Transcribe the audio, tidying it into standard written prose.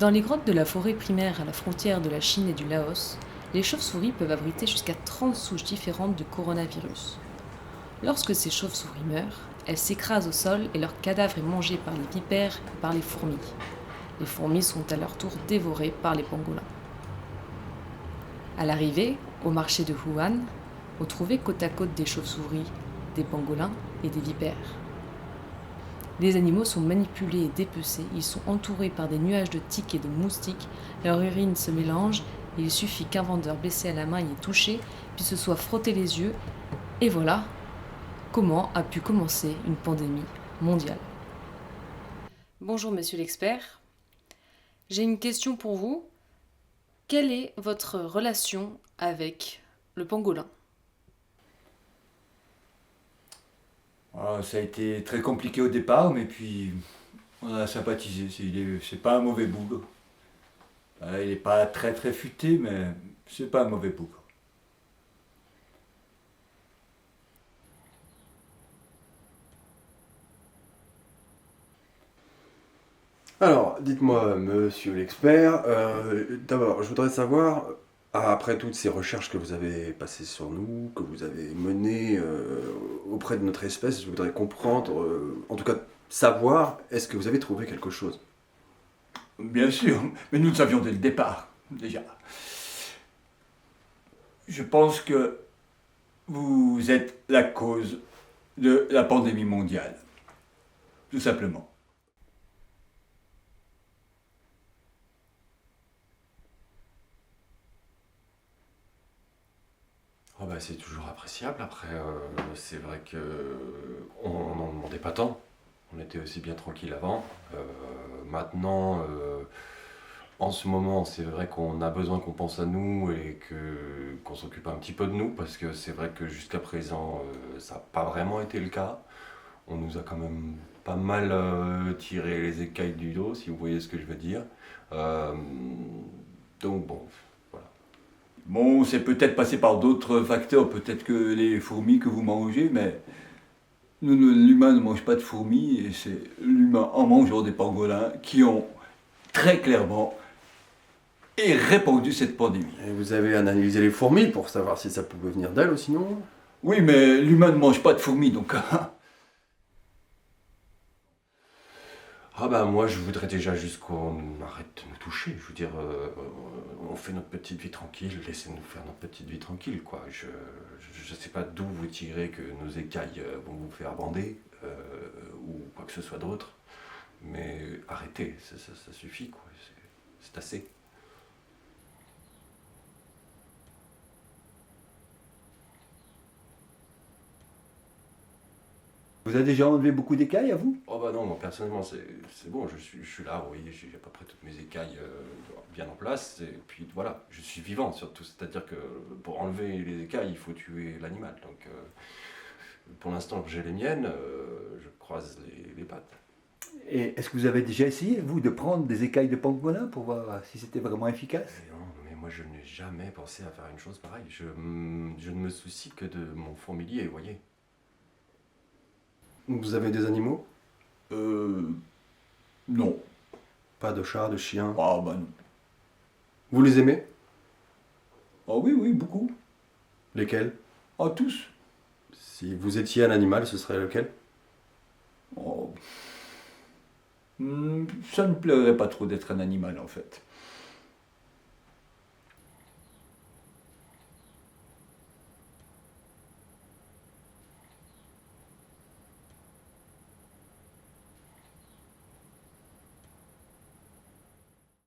Dans les grottes de la forêt primaire à la frontière de la Chine et du Laos, les chauves-souris peuvent abriter jusqu'à 30 souches différentes de coronavirus. Lorsque ces chauves-souris meurent, elles s'écrasent au sol et leur cadavre est mangé par les vipères et par les fourmis. Les fourmis sont à leur tour dévorées par les pangolins. À l'arrivée, au marché de Wuhan, on trouvait côte à côte des chauves-souris, des pangolins et des vipères. Les animaux sont manipulés et dépecés, ils sont entourés par des nuages de tiques et de moustiques, leur urine se mélange et il suffit qu'un vendeur blessé à la main y ait touché, puis se soit frotté les yeux, et voilà comment a pu commencer une pandémie mondiale. Bonjour monsieur l'expert, j'ai une question pour vous. Quelle est votre relation avec le pangolin ? Ça a été très compliqué au départ, mais puis on a sympathisé. C'est pas un mauvais bougre. Il n'est pas très très futé, mais c'est pas un mauvais bougre. Alors, dites-moi, monsieur l'expert, d'abord, je voudrais savoir, après toutes ces recherches que vous avez passées sur nous, que vous avez menées auprès de notre espèce, je voudrais comprendre, en tout cas savoir, est-ce que vous avez trouvé quelque chose? Bien sûr, mais nous le savions dès le départ, déjà. Je pense que vous êtes la cause de la pandémie mondiale. Tout simplement. Oh bah, c'est toujours appréciable, après, c'est vrai que on n'en demandait pas tant. On était aussi bien tranquille avant. Maintenant, en ce moment, c'est vrai qu'on a besoin qu'on pense à nous et qu'on s'occupe un petit peu de nous, parce que c'est vrai que jusqu'à présent, ça n'a pas vraiment été le cas. On nous a quand même pas mal tiré les écailles du dos, si vous voyez ce que je veux dire. Euh, donc bon, voilà. Bon, c'est peut-être passé par d'autres facteurs, peut-être que les fourmis que vous mangez, mais l'humain ne mange pas de fourmis, et c'est l'humain en mangeant des pangolins qui ont très clairement répandu cette pandémie. Et vous avez analysé les fourmis pour savoir si ça pouvait venir d'elles ou sinon? Oui, mais l'humain ne mange pas de fourmis, donc Ah bah moi je voudrais déjà juste qu'on arrête de nous toucher, je veux dire, on fait notre petite vie tranquille, laissez-nous faire notre petite vie tranquille quoi. Je sais pas d'où vous tirez que nos écailles vont vous faire bander, ou quoi que ce soit d'autre, mais arrêtez, ça suffit quoi, c'est assez. vous avez déjà enlevé beaucoup d'écailles à vous? Oh bah non, moi personnellement c'est bon, je suis là, vous voyez, j'ai à peu près toutes mes écailles bien en place, et puis voilà, je suis vivant surtout, c'est-à-dire que pour enlever les écailles, il faut tuer l'animal, donc pour l'instant j'ai les miennes, je croise les pattes. Et est-ce que vous avez déjà essayé, vous, de prendre des écailles de pangolin pour voir si c'était vraiment efficace? Mais non, mais moi je n'ai jamais pensé à faire une chose pareille, je ne me soucie que de mon fourmilier, vous voyez. Vous avez des animaux? Euh... Non. Pas de chat, de chien? Ah bah non. Vous les aimez? Ah oui, oui, beaucoup. Lesquels? Ah tous. Si vous étiez un animal, ce serait lequel? Oh. Ça ne me plairait pas trop d'être un animal en fait.